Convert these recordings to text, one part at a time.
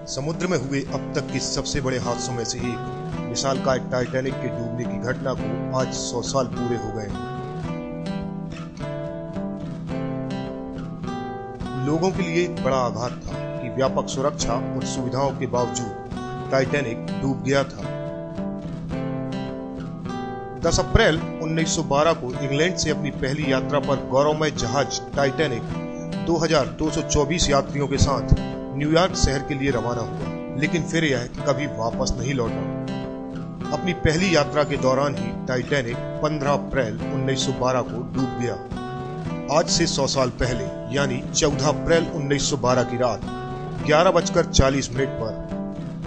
समुद्र में हुए अब तक के सबसे बड़े हादसों में से एक विशालकाय टाइटैनिक के डूबने की घटना को आज 100 साल पूरे हो गए हैं। लोगों के लिए एक बड़ा आघात था कि व्यापक सुरक्षा और सुविधाओं के बावजूद टाइटैनिक डूब गया था। 10 अप्रैल 1912 को इंग्लैंड से अपनी पहली यात्रा पर गौरवमय जहाज टाइटैनिक 2224 यात्रियों के साथ न्यूयॉर्क शहर के लिए रवाना हुआ, लेकिन फिर यह कभी वापस नहीं लौटा। अपनी पहली यात्रा के दौरान ही टाइटैनिक 15 अप्रैल 1912 को डूब गया। आज से 100 साल पहले यानी 14 अप्रैल 1912 की रात 11:40 पर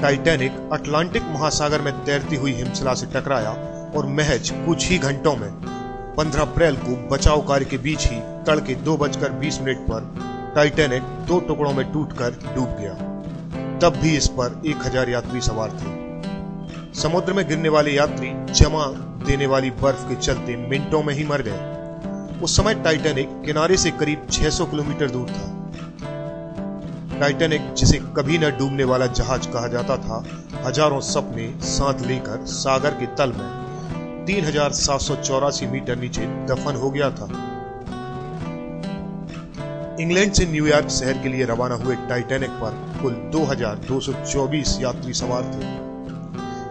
टाइटैनिक अटलांटिक महासागर में तैरती हुई हिमशिला से टकराया और महज कुछ ही घंटों में 15 अप्रैल को बचाव कार्य के बीच ही तड़के 2:20 पर टाइटैनिक 2 टुकड़ों में टूटकर डूब गया। तब भी इस पर 1000 यात्री सवार थे। समुद्र में गिरने वाले यात्री जमा देने वाली बर्फ के चलते मिनटों में ही मर गए। उस समय टाइटैनिक किनारे से करीब 600 किलोमीटर दूर था। टाइटैनिक, जिसे कभी न डूबने वाला जहाज कहा जाता था, हजारों सपने साथ लेकर सागर के तल में 3784 मीटर नीचे दफन हो गया था। इंग्लैंड से न्यूयॉर्क शहर के लिए रवाना हुए टाइटैनिक पर कुल 2224 यात्री सवार थे।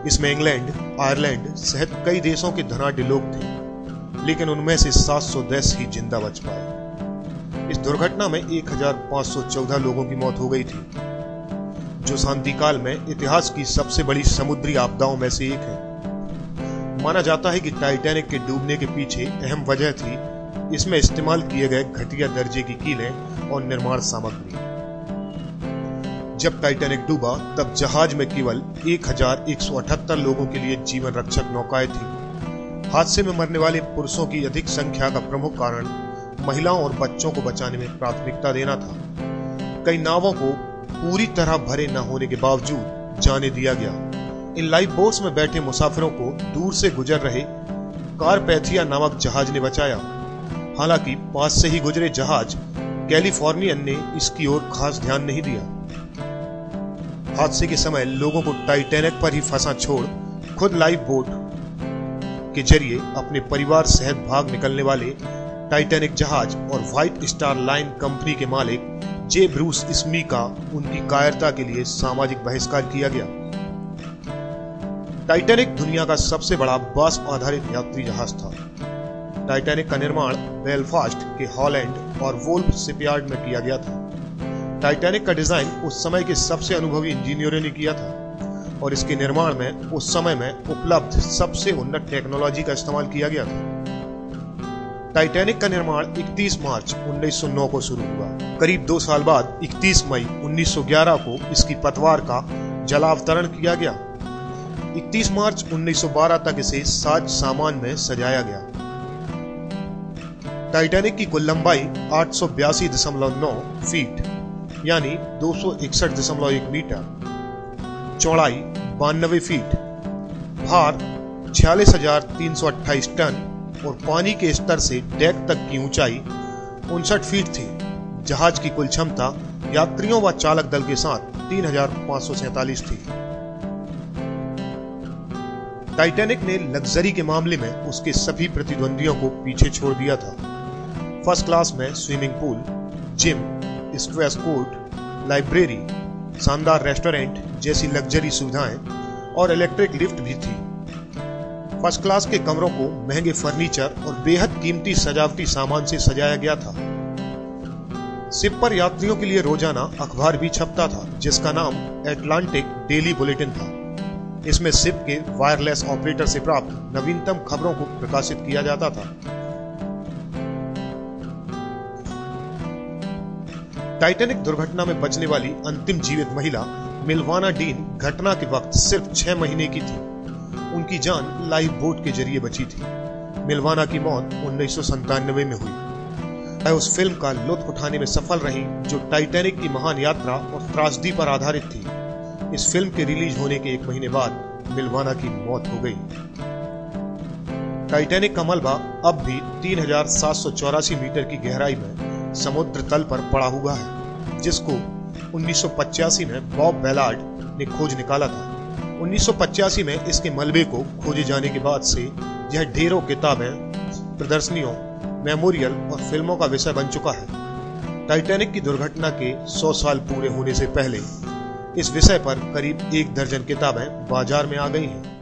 इसमें इंग्लैंड, आयरलैंड सहित कई देशों के धनाढ्य लोग थे, लेकिन उनमें से 710 ही जिंदा बच पाए। इस दुर्घटना में 1514 लोगों की मौत हो गई थी, जो शांतिकाल में इतिहास की सबसे बड़ी समुद्री आपदाओं में से एक है। माना जाता है कि टाइटैनिक के डूबने के पीछे अहम वजह थी इसमें इस्तेमाल किए गए घटिया दर्जे की कीलें और निर्माण सामग्री। जब टाइटैनिक डूबा तब जहाज में केवल 1178 लोगों के लिए जीवन रक्षक नौकाएं थी। हादसे में मरने वाले पुरुषों की अधिक संख्या का प्रमुख कारण महिलाओं और बच्चों को बचाने में प्राथमिकता देना था। कई नावों को पूरी तरह भरे न होने के बावजूद जाने दिया गया। इन लाइफ बोट्स में बैठे मुसाफिरों को दूर से गुजर रहे कारपैथिया नामक जहाज ने बचाया। हालांकि पास से ही गुजरे जहाज कैलिफोर्नियन ने इसकी ओर खास ध्यान नहीं दिया। हादसे के समय लोगों को टाइटैनिक पर ही फंसा छोड़ खुद लाइफ बोट के जरिए अपने परिवार सहित भाग निकलने वाले टाइटैनिक जहाज और व्हाइट स्टार लाइन कंपनी के मालिक जे ब्रूस स्मी का उनकी कायरता के लिए सामाजिक बहिष्कार किया गया। टाइटैनिक दुनिया का सबसे बड़ा वाष्प आधारित यात्री जहाज था। टाइटैनिक का निर्माण बेलफास्ट के हॉलैंड और वोल्फ शिपयार्ड में किया गया था। टाइटैनिक का डिजाइन उस समय के सबसे अनुभवी इंजीनियरों ने किया था और इसके निर्माण में उस समय में उपलब्ध सबसे उन्नत टेक्नोलॉजी का इस्तेमाल किया गया था। टाइटैनिक का निर्माण 31 मार्च 1909 को शुरू हुआ। करीब 2 साल बाद 31 मई 1911 को इसकी पतवार का जलावतरण किया गया। 31 मार्च 1912 तक इसे साज सामान में सजाया गया। टाइटैनिक की कुल लंबाई 882.9 फीट यानी 261.1 मीटर, चौड़ाई 92 फीट, भार 46,328 टन और पानी के स्तर से डेक तक की ऊंचाई 59 फीट थी। जहाज की कुल क्षमता यात्रियों व चालक दल के साथ 3,547 थी। टाइटैनिक ने लग्जरी के मामले में उसके सभी प्रतिद्वंदियों को पीछे छोड़ दिया था। फर्स्ट क्लास में swimming pool, gym, squash court, library, शानदार रेस्टोरेंट जैसी लग्जरी सुविधाएं और इलेक्ट्रिक लिफ्ट भी थी। फर्स्ट क्लास के कमरों को महंगे फर्नीचर और बेहद कीमती सजावटी सामान से सजाया गया था। शिप पर यात्रियों के लिए रोजाना अखबार भी छपता था, जिसका नाम एटलांटिक डेली बुलेटिन था। इसमें शिप के वायरलेस ऑपरेटर से प्राप्त नवीनतम खबरों को प्रकाशित किया जाता था। टाइटैनिक दुर्घटना में बचने वाली अंतिम जीवित महिला मिल्वाना डीन घटना के वक्त सिर्फ 6 महीने की थी। उनकी जान लाइफ बोट के जरिए बची थी। मिल्वाना की मौत 1997 में हुई। वह उस फिल्म का लुत्फ उठाने में सफल रही जो टाइटैनिक की महान यात्रा और त्रासदी पर आधारित थी। इस फिल्म के रिलीज होने के 1 महीने बाद मिल्वाना की मौत हो गई। टाइटैनिक का मलबा अब भी 3784 मीटर की गहराई में समुद्र तल पर पड़ा हुआ है, जिसको 1985 में बॉब बेलार्ड ने खोज निकाला था। 1985 में इसके मलबे को खोजे जाने के बाद से यह ढेरों किताबें, प्रदर्शनियों, मेमोरियल और फिल्मों का विषय बन चुका है। टाइटैनिक की दुर्घटना के 100 साल पूरे होने से पहले इस विषय पर करीब 1 दर्जन किताबें बाजार में आ गई हैं।